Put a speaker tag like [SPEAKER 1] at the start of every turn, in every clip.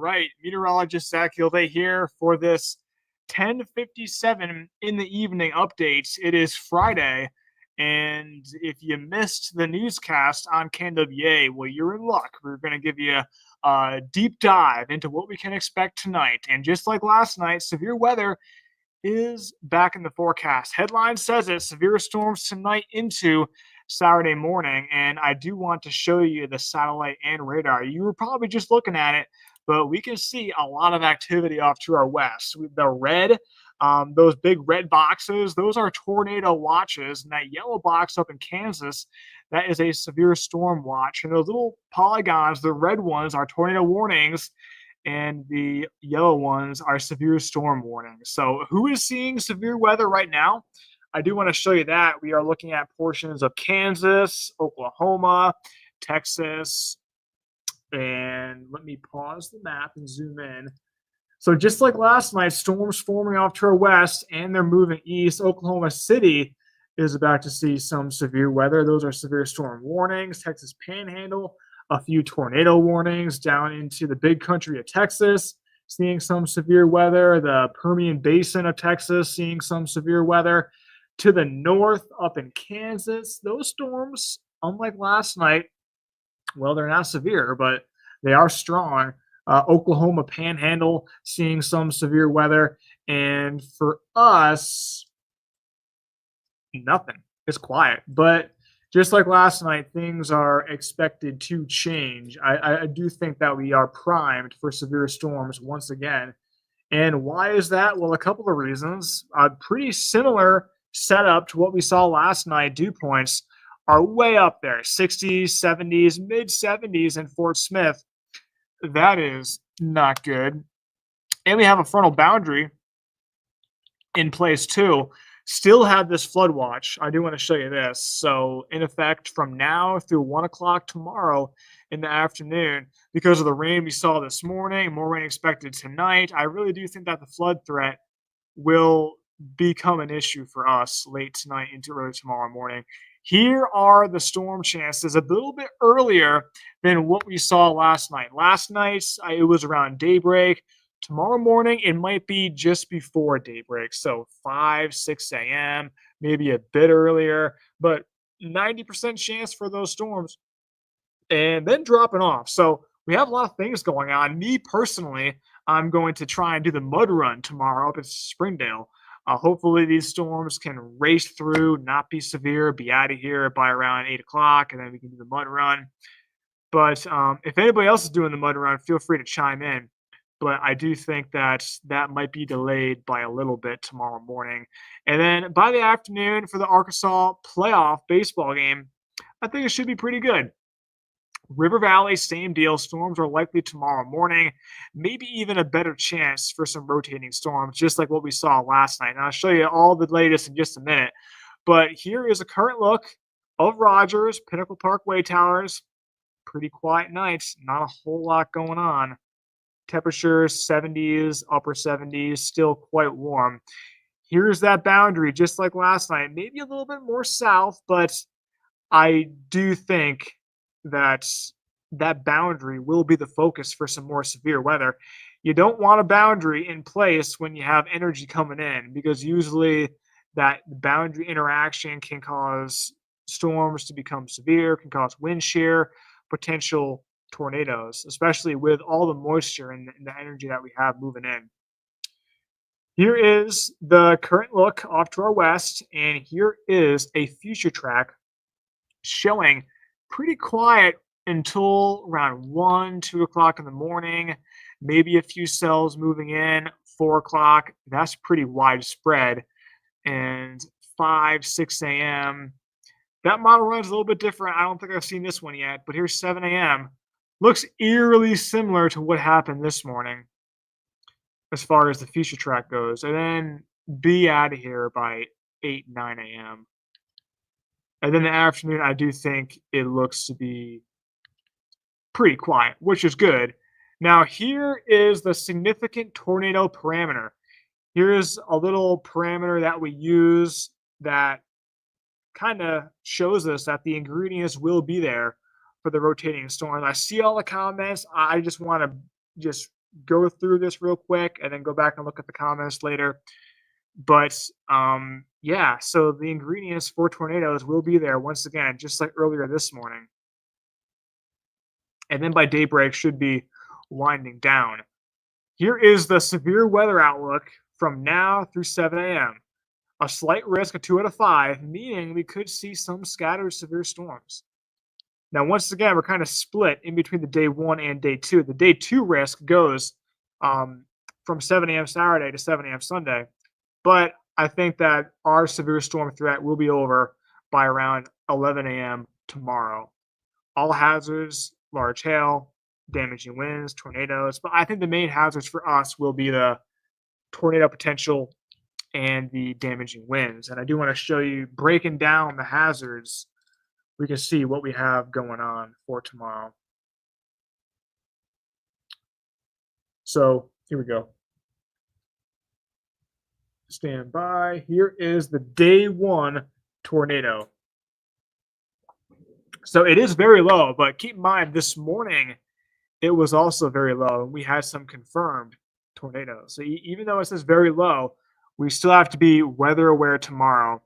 [SPEAKER 1] right, meteorologist Zach Gilday here for this 10:57 in the evening updates. It is Friday, and if you missed the newscast on KNWA, well, you're in luck. We're going to give you a deep dive into what we can expect tonight. And just like last night, severe weather is back in the forecast. Headline says it, severe storms tonight into Saturday morning. And I do want to show you the satellite and radar. You were probably just looking at it, but we can see a lot of activity off to our west. The red, those big red boxes, those are tornado watches. And that yellow box up in Kansas, that is a severe storm watch. And those little polygons, the red ones, are tornado warnings, and the yellow ones are severe storm warnings. So, who is seeing severe weather right now? I do want to show you that. We are looking at portions of Kansas, Oklahoma, Texas, and let me pause the map and zoom in. So, just like last night, storms forming off to our west and they're moving east. Oklahoma City is about to see some severe weather. Those are severe storm warnings. Texas Panhandle, a few tornado warnings down into the big country of Texas, seeing some severe weather. The Permian Basin of Texas, seeing some severe weather. To the north, up in Kansas, those storms, unlike last night, well, they're not severe, but they are strong. Oklahoma Panhandle, seeing some severe weather. And for us, nothing. It's quiet. But just like last night, things are expected to change. I do think that we are primed for severe storms once again. And why is that? Well, a couple of reasons. A pretty similar setup to what we saw last night. Dew points are way up there, 60s, 70s, mid 70s in Fort Smith. That is not good. And we have a frontal boundary in place too. Still have this flood watch. I do want to show you this. So, in effect, from now through 1 o'clock tomorrow in the afternoon, because of the rain we saw this morning, more rain expected tonight, I really do think that the flood threat will become an issue for us late tonight into early tomorrow morning. Here are the storm chances a little bit earlier than what we saw last night. Last night, it was around daybreak. Tomorrow morning, it might be just before daybreak. So 5, 6 a.m., maybe a bit earlier, but 90% chance for those storms and then dropping off. So we have a lot of things going on. Me personally, I'm going to try and do the mud run tomorrow up at Springdale. Hopefully, these storms can race through, not be severe, be out of here by around 8 o'clock, and then we can do the mud run. But if anybody else is doing the mud run, feel free to chime in. But I do think that that might be delayed by a little bit tomorrow morning. And then by the afternoon for the Arkansas playoff baseball game, I think it should be pretty good. River Valley, same deal. Storms are likely tomorrow morning. Maybe even a better chance for some rotating storms, just like what we saw last night. And I'll show you all the latest in just a minute. But here is a current look of Rogers, Pinnacle Parkway Towers. Pretty quiet nights. Not a whole lot going on. Temperatures 70s, upper 70s, still quite warm. Here's that boundary, just like last night. Maybe a little bit more south, but I do think that that boundary will be the focus for some more severe weather. You don't want a boundary in place when you have energy coming in, because usually that boundary interaction can cause storms to become severe, can cause wind shear, potential tornadoes, especially with all the moisture and the energy that we have moving in. Here is the current look off to our west, and here is a future track showing pretty quiet until around 1, 2 o'clock in the morning, maybe a few cells moving in, 4 o'clock. That's pretty widespread. And 5, 6 a.m. That model run is a little bit different. I don't think I've seen this one yet, but here's 7 a.m. Looks eerily similar to what happened this morning as far as the future track goes. And then be out of here by 8, 9 a.m. And then the afternoon, I do think it looks to be pretty quiet, which is good. Now, here is the significant tornado parameter. Here's a little parameter that we use that kind of shows us that the ingredients will be there for the rotating storm. I see all the comments. I just want to just go through this real quick and then go back and look at the comments later. But yeah, so the ingredients for tornadoes will be there once again, just like earlier this morning. And then by daybreak should be winding down. Here is the severe weather outlook from now through 7 a.m. A slight risk of 2 out of 5, meaning we could see some scattered severe storms. Now, once again, we're kind of split in between the day 1 and day 2. The day 2 risk goes from 7 a.m. Saturday to 7 a.m. Sunday. But I think that our severe storm threat will be over by around 11 a.m. tomorrow. All hazards, large hail, damaging winds, tornadoes. But I think the main hazards for us will be the tornado potential and the damaging winds. And I do want to show you, breaking down the hazards, we can see what we have going on for tomorrow. So here we go. Stand by. Here is the day 1 tornado. So it is very low, but keep in mind this morning it was also very low, and we had some confirmed tornadoes. So even though it says very low, we still have to be weather aware tomorrow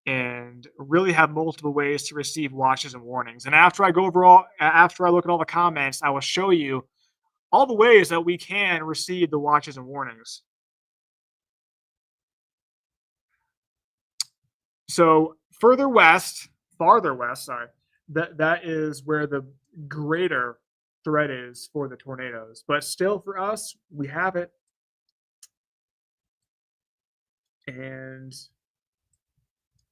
[SPEAKER 1] and really have multiple ways to receive watches and warnings. And after I look at all the comments, I will show you all the ways that we can receive the watches and warnings. So farther west, sorry, that is where the greater threat is for the tornadoes. But still, for us, we have it. And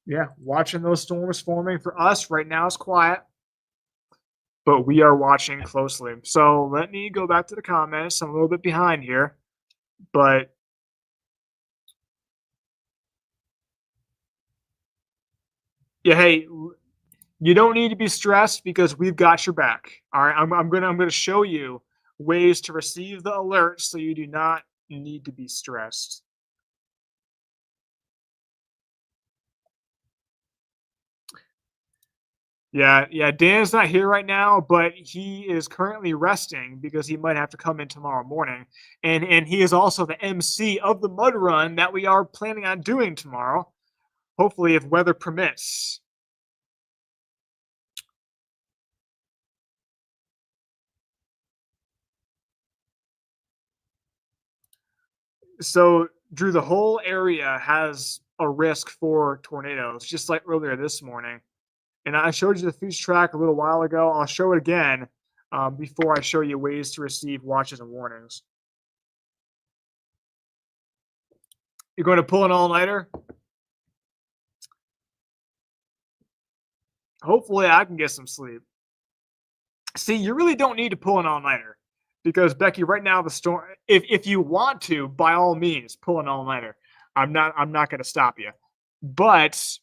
[SPEAKER 1] yeah, watching those storms forming for us right now is quiet, but we are watching closely. So let me go back to the comments. I'm a little bit behind here, but yeah, hey, you don't need to be stressed because we've got your back. All right, I'm gonna show you ways to receive the alerts so you do not need to be stressed. Yeah, Dan's not here right now, but he is currently resting because he might have to come in tomorrow morning. And he is also the MC of the mud run that we are planning on doing tomorrow, hopefully if weather permits. So, Drew, the whole area has a risk for tornadoes, just like earlier this morning. And I showed you the future track a little while ago. I'll show it again before I show you ways to receive watches and warnings. You're going to pull an all-nighter? Hopefully I can get some sleep. See, you really don't need to pull an all-nighter because, Becky, right now the storm, if you want to, by all means, pull an all-nighter. I'm not going to stop you. But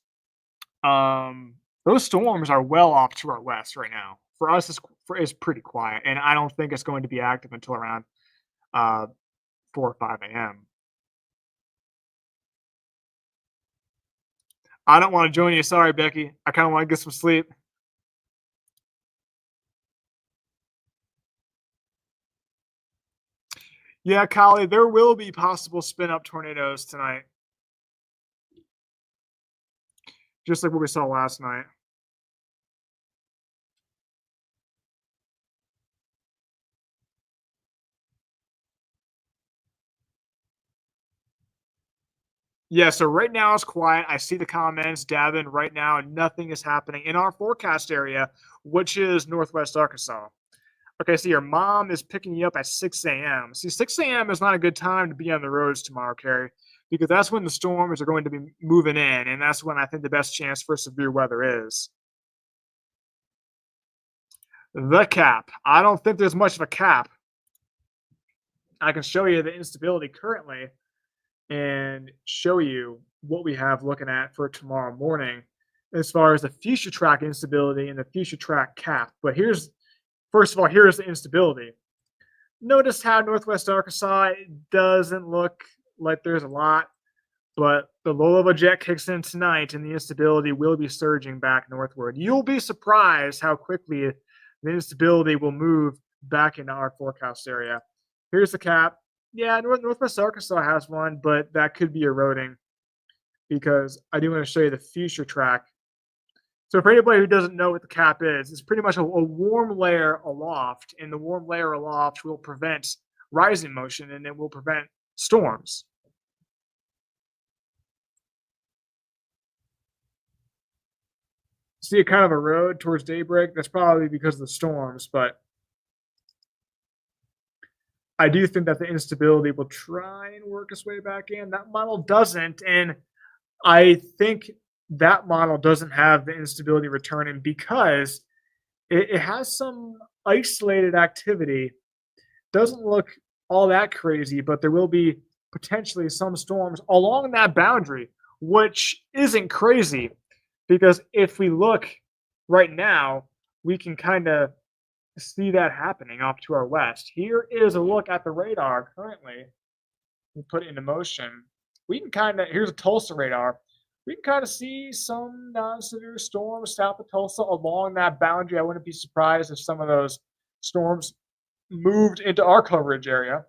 [SPEAKER 1] those storms are well off to our west right now. For us, it's pretty quiet, and I don't think it's going to be active until around 4 or 5 a.m. I don't want to join you. Sorry, Becky. I kind of want to get some sleep. Yeah, Kali, there will be possible spin-up tornadoes tonight. Just like what we saw last night. Yeah, so right now it's quiet. I see the comments, Davin. Right now, nothing is happening in our forecast area, which is Northwest Arkansas. Okay, so your mom is picking you up at 6 a.m. See, 6 a.m. is not a good time to be on the roads tomorrow, Carrie, because that's when the storms are going to be moving in, and that's when I think the best chance for severe weather is. The cap. I don't think there's much of a cap. I can show you the instability currently and show you what we have looking at for tomorrow morning as far as the future track instability and the future track cap. But first of all, here's the instability. Notice how Northwest Arkansas doesn't look like there's a lot, but the low-level jet kicks in tonight and the instability will be surging back northward. You'll be surprised how quickly the instability will move back into our forecast area. Here's the cap. Yeah, Northwest Arkansas has one, but that could be eroding because I do want to show you the future track. So for anybody who doesn't know what the cap is, it's pretty much a warm layer aloft, and the warm layer aloft will prevent rising motion and it will prevent storms. See it kind of erode towards daybreak. That's probably because of the storms, but I do think that the instability will try and work its way back in. That model doesn't, and I think that model doesn't have the instability returning because it has some isolated activity. Doesn't look all that crazy, but there will be potentially some storms along that boundary, which isn't crazy because if we look right now, we can kind of see that happening off to our west. Here is a look at the radar currently. We put it into motion. We can kind of, here's a Tulsa radar. We can kind of see some non-severe storms south of Tulsa along that boundary. I wouldn't be surprised if some of those storms moved into our coverage area.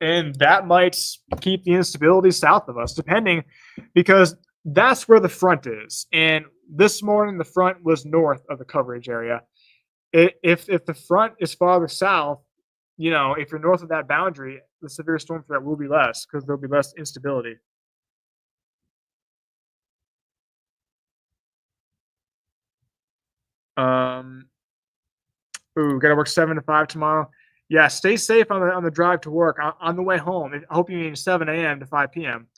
[SPEAKER 1] And that might keep the instability south of us, depending, because that's where the front is. And this morning, the front was north of the coverage area. If the front is farther south, you know, if you're north of that boundary, the severe storm threat will be less because there'll be less instability. Gotta work 7 to 5 tomorrow. Yeah, stay safe on the drive to work. On the way home, I hope you mean 7 a.m. to 5 p.m.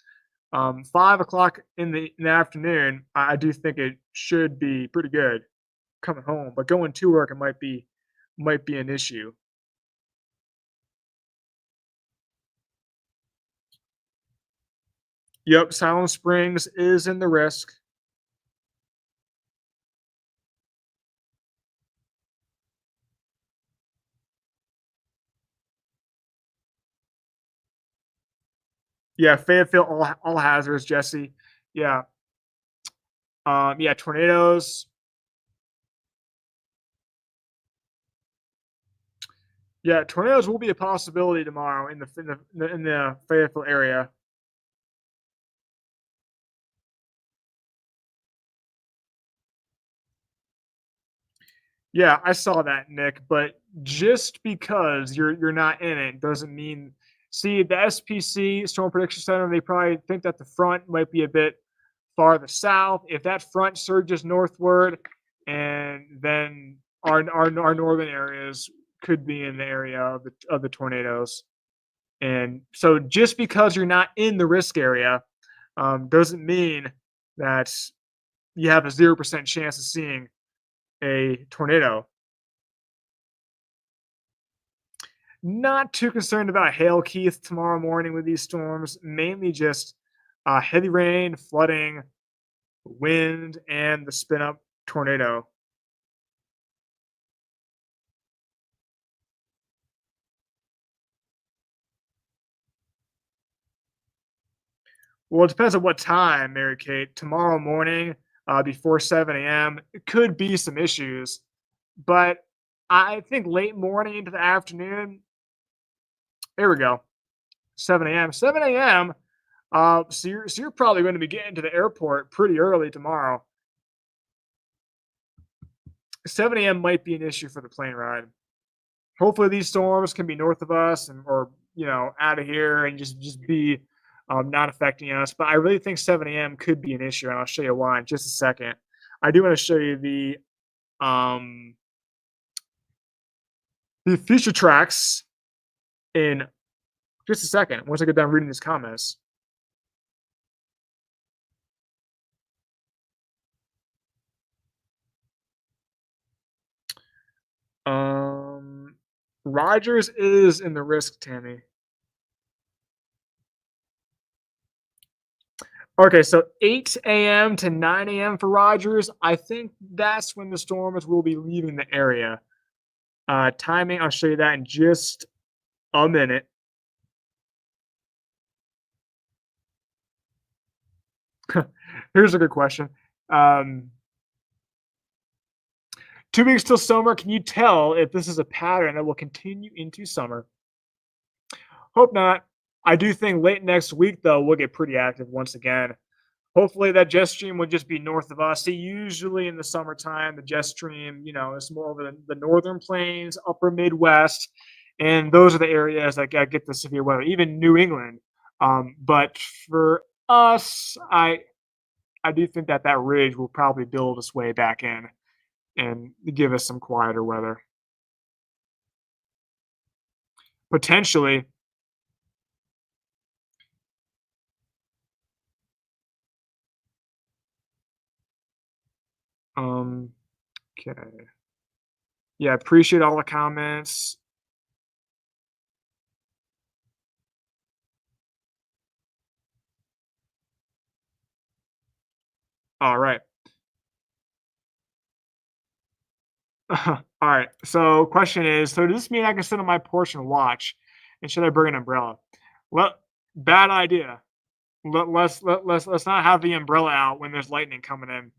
[SPEAKER 1] 5 o'clock in the afternoon, I do think it should be pretty good coming home. But going to work, it might be an issue. Yep, Silent Springs is in the risk. Yeah, Fayetteville, all hazards, Jesse. Yeah. Yeah, tornadoes. Yeah, tornadoes will be a possibility tomorrow in the Fayetteville area. Yeah, I saw that, Nick. But just because you're not in it doesn't mean. See, the SPC Storm Prediction Center, they probably think that the front might be a bit farther south. If that front surges northward, and then our northern areas could be in the area of the tornadoes. And so, just because you're not in the risk area, doesn't mean that you have a 0% chance of seeing a tornado. Not too concerned about hail, Keith, tomorrow morning with these storms. Mainly just heavy rain, flooding, wind, and the spin up tornado. Well, it depends on what time, Mary Kate. Tomorrow morning, before 7 a.m., it could be some issues, but I think late morning into the afternoon. There we go. 7 a.m. 7 a.m. So you're probably going to be getting to the airport pretty early tomorrow. 7 a.m. might be an issue for the plane ride. Hopefully, these storms can be north of us and or out of here and just be not affecting us. But I really think 7 a.m. could be an issue, and I'll show you why in just a second. I do want to show you the future tracks in just a second once I get done reading these comments. Rogers is in the risk, Tammy. Okay, so 8 a.m. to 9 a.m. for Rogers. I think that's when the storms will be leaving the area. Timing, I'll show you that in just a minute. Here's a good question. 2 2 weeks till summer. Can you tell if this is a pattern that will continue into summer? Hope not. I do think late next week, though, we'll get pretty active once again. Hopefully, that jet stream will just be north of us. See, usually in the summertime, the jet stream, is more over the northern plains, upper Midwest, and those are the areas that get the severe weather. Even New England. But for us, I do think that ridge will probably build its way back in and give us some quieter weather. Potentially. Okay. Yeah, appreciate all the comments. All right. All right. So, question is, so does this mean I can sit on my porch and watch? And should I bring an umbrella? Well, bad idea. Let's not have the umbrella out when there's lightning coming in.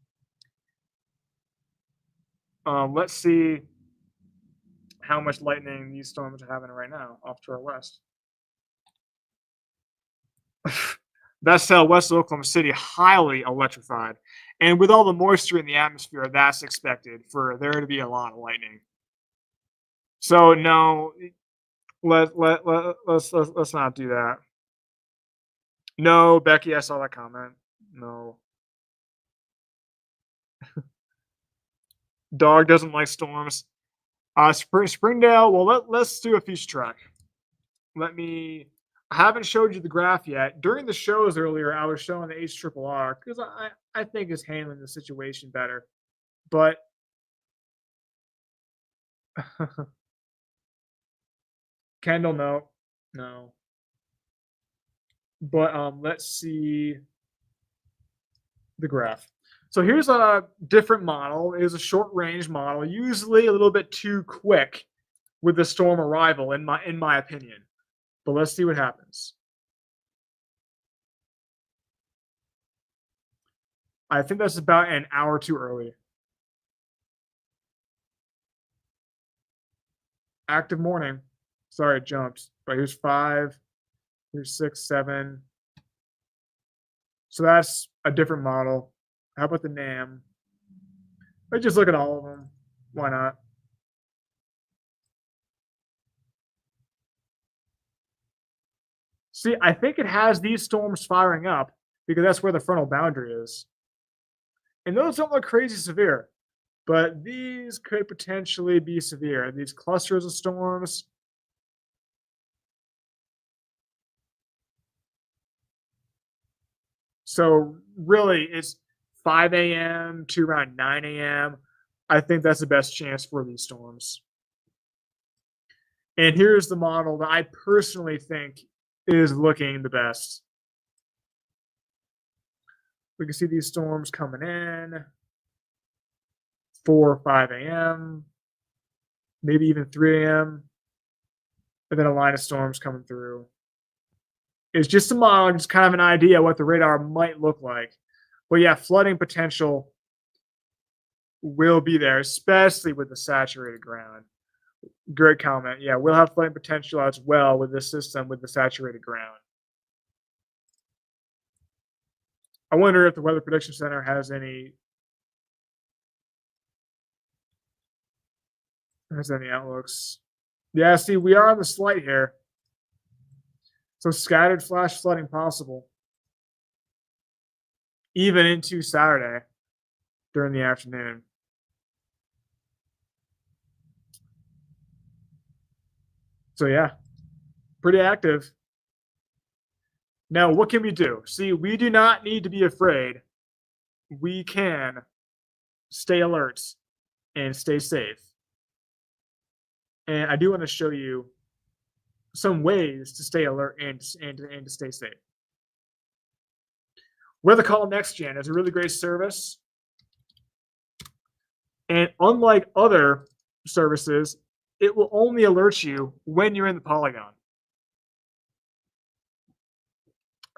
[SPEAKER 1] Let's see how much lightning these storms are having right now off to our west. That's west of Oklahoma City, highly electrified. And with all the moisture in the atmosphere, that's expected for there to be a lot of lightning. So no, let's not do that. No, Becky, I saw that comment. No. Dog doesn't like storms. Springdale, well, let's do a feature track. I haven't showed you the graph yet. During the shows earlier, I was showing the HRRR because I think is handling the situation better. But Kendall, no. But let's see the graph. So here's a different model. It is a short range model, usually a little bit too quick with the storm arrival, in my opinion. But let's see what happens. I think that's about an hour too early. Active morning. Sorry, it jumped. But here's 5. Here's 6, 7. So that's a different model. How about the NAM? Let's just look at all of them. Why not? See, I think it has these storms firing up because that's where the frontal boundary is. And those don't look crazy severe, but these could potentially be severe. These clusters of storms. So really, it's 5 a.m. to around 9 a.m. I think that's the best chance for these storms. And here's the model that I personally think is looking the best. We can see these storms coming in 4 or 5 a.m., maybe even 3 a.m., and then a line of storms coming through. It's just a model, just kind of an idea what the radar might look like. But yeah, flooding potential will be there, especially with the saturated ground. Great comment. Yeah, we'll have flooding potential as well with this system with the saturated ground. I wonder if the Weather Prediction Center has any outlooks. Yeah, see, we are on the slight here. So scattered flash flooding possible. Even into Saturday during the afternoon. So yeah, pretty active. Now, what can we do? See, we do not need to be afraid. We can stay alert and stay safe. And I do want to show you some ways to stay alert and to stay safe. Weather Call Next Gen is a really great service. And unlike other services, it will only alert you when you're in the polygon.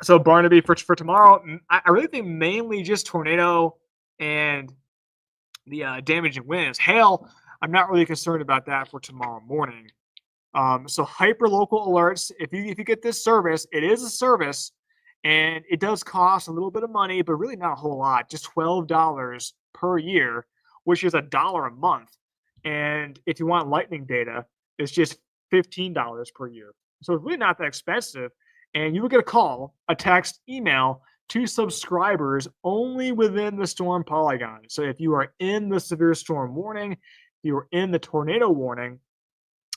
[SPEAKER 1] So Barnaby, for tomorrow, I really think mainly just tornado and damaging winds. Hail, I'm not really concerned about that for tomorrow morning. So hyperlocal alerts, if you get this service, it is a service and it does cost a little bit of money, but really not a whole lot, just $12 per year, which is $1 a month. And if you want lightning data, it's just $15 per year. So it's really not that expensive. And you will get a call, a text, email to subscribers only within the storm polygon. So if you are in the severe storm warning, you are in the tornado warning,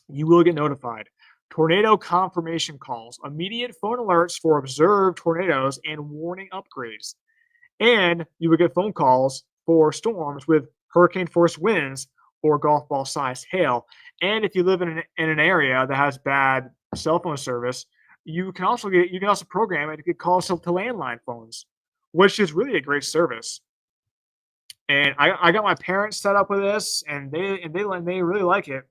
[SPEAKER 1] you will get notified. Tornado confirmation calls, immediate phone alerts for observed tornadoes and warning upgrades. And you will get phone calls for storms with hurricane force winds or golf ball size hail. And if you live in an area that has bad cell phone service, you can also program it to get calls to landline phones, which is really a great service. And I got my parents set up with this, and they really like it.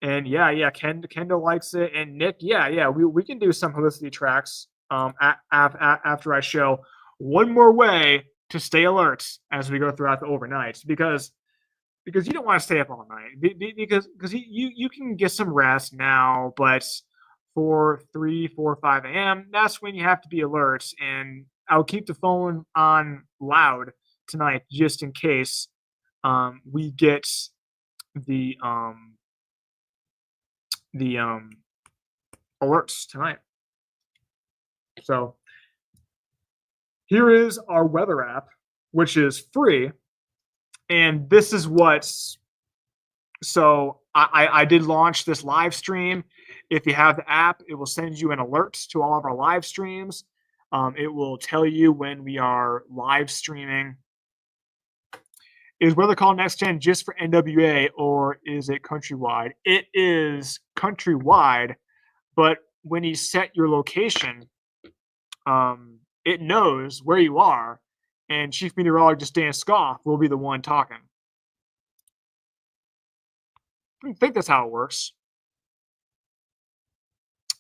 [SPEAKER 1] And yeah, Kendall likes it, and Nick, yeah, we can do some Helicity tracks after I show one more way to stay alert as we go throughout the overnight, because you don't want to stay up all night, because you can get some rest now, but for 3, 4, 5 a.m., that's when you have to be alert. And I'll keep the phone on loud tonight just in case we get the alerts tonight. So here is our weather app, which is free. And this is so I did launch this live stream. If you have the app, it will send you an alert to all of our live streams. It will tell you when we are live streaming. Is Weather Call Next Gen just for NWA, or is it countrywide? It is countrywide, but when you set your location, it knows where you are, and Chief Meteorologist Dan Scoff will be the one talking. I think that's how it works.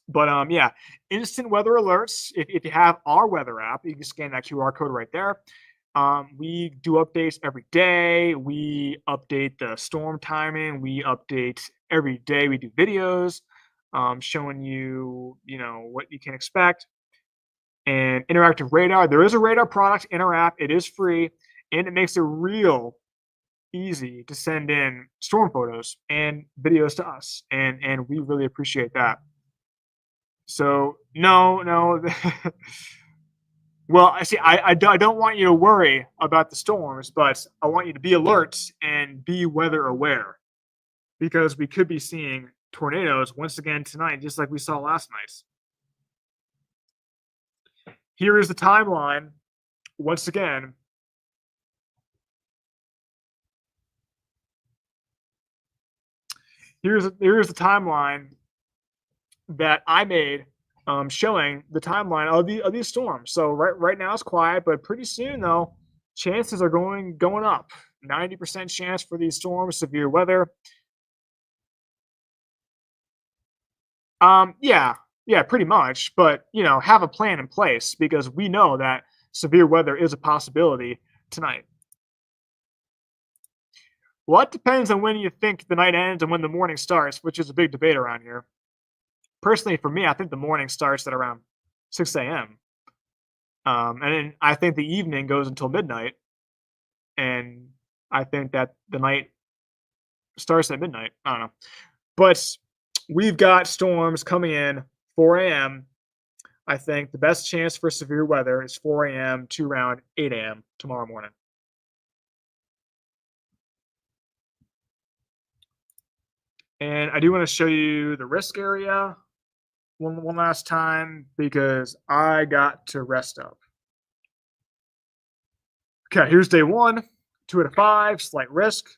[SPEAKER 1] But yeah, instant weather alerts. If you have our weather app, you can scan that QR code right there. We do updates every day. We update the storm timing. We update every day. We do videos showing you, what you can expect. And interactive radar. There is a radar product in our app. It is free, and it makes it real easy to send in storm photos and videos to us, and we really appreciate that. So no. Well, I don't want you to worry about the storms, but I want you to be alert and be weather aware, because we could be seeing tornadoes once again tonight, just like we saw last night. Here is the timeline once again. Here's the timeline that I made, showing the timeline of these storms. So right now it's quiet, but pretty soon though, chances are going up. 90% chance for these storms, severe weather. Yeah, pretty much. But have a plan in place, because we know that severe weather is a possibility tonight. Well, it depends on when you think the night ends and when the morning starts, which is a big debate around here. Personally, for me, I think the morning starts at around 6 a.m. And then I think the evening goes until midnight. And I think that the night starts at midnight. I don't know. But we've got storms coming in 4 a.m. I think the best chance for severe weather is 4 a.m. to around 8 a.m. tomorrow morning. And I do want to show you the risk area one last time, because I got to rest up. Okay, here's day 1, 2 out of 5, slight risk.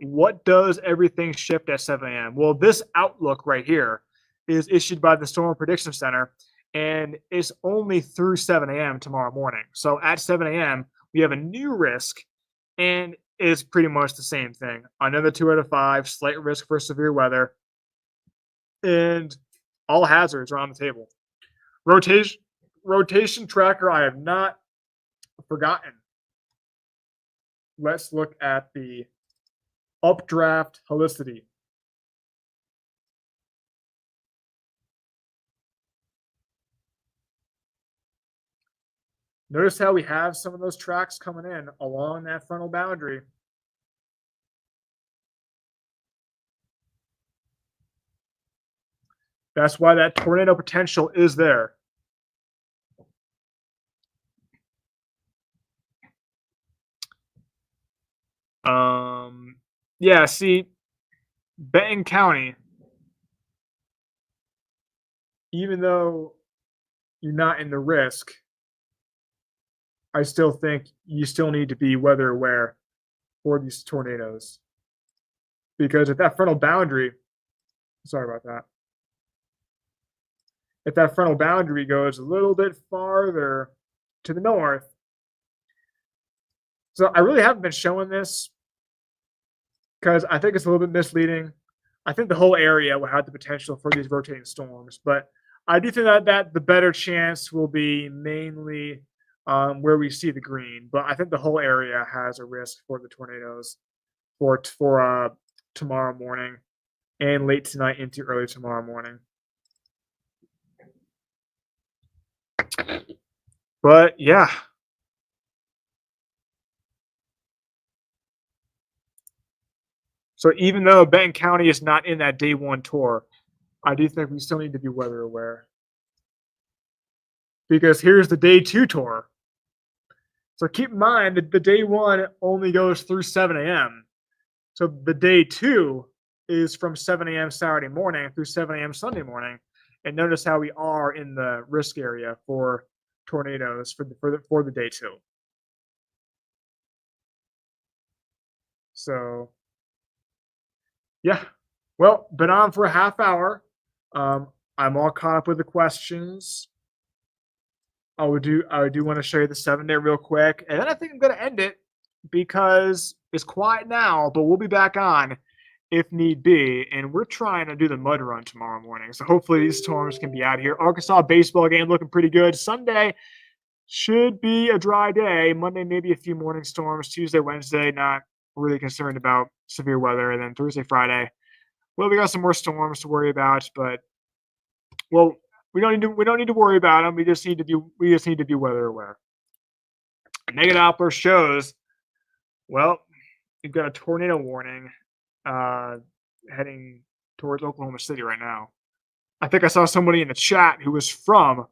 [SPEAKER 1] What does everything shift at 7 a.m.? Well, this outlook right here is issued by the Storm Prediction Center, and it's only through 7 a.m. tomorrow morning. So at 7 a.m., we have a new risk, and it's pretty much the same thing. Another 2 out of 5, slight risk for severe weather, and all hazards are on the table. rotation tracker I have not forgotten. Let's look at the updraft helicity. Notice how we have some of those tracks coming in along that frontal boundary. That's why that tornado potential is there. Yeah, see, Benton County, even though you're not in the risk, I still think you still need to be weather aware for these tornadoes. Because if that frontal boundary, sorry about that, if that frontal boundary goes a little bit farther to the north, so I really haven't been showing this because I think it's a little bit misleading. I think the whole area will have the potential for these rotating storms, but I do think that the better chance will be mainly where we see the green. But I think the whole area has a risk for the tornadoes for tomorrow morning and late tonight into early tomorrow morning. But yeah. So even though Benton County is not in that day one tour, I do think we still need to be weather aware. Because here's the day two tour. So keep in mind that the day one only goes through 7 a.m. So the day two is from 7 a.m. Saturday morning through 7 a.m. Sunday morning. And notice how we are in the risk area for tornadoes for the day two. So yeah, well, been on for a half hour. I'm all caught up with the questions. I do want to show you the 7-day real quick, and then I think I'm going to end it because it's quiet now, but we'll be back on if need be. And we're trying to do the mud run tomorrow morning, so hopefully these storms can be out here. Arkansas baseball game looking pretty good. Sunday should be a dry day. Monday maybe a few morning storms. Tuesday, Wednesday, not really concerned about severe weather, and then Thursday, Friday. Well, we got some more storms to worry about, but well, we don't need to worry about them. We just need to be weather aware. Negative Doppler shows, well, you've got a tornado warning heading towards Oklahoma City right now. I think I saw somebody in the chat who was from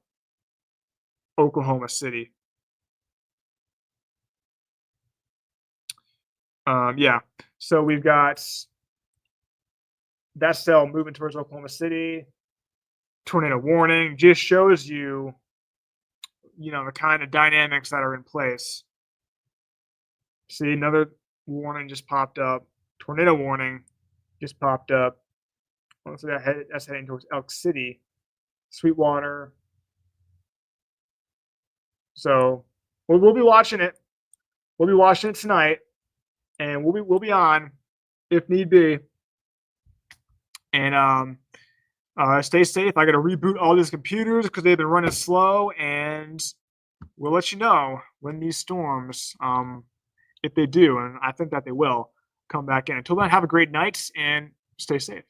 [SPEAKER 1] Oklahoma City. Yeah, so we've got that cell moving towards Oklahoma City. Tornado warning just shows you, the kind of dynamics that are in place. See, another warning just popped up. Tornado warning just popped up. Looks like that's heading towards Elk City, Sweetwater. So we'll be watching it. We'll be watching it tonight, and we'll be on if need be. And stay safe. I got to reboot all these computers because they've been running slow, and we'll let you know when these storms, if they do, and I think that they will, come back in. Until then, have a great night and stay safe.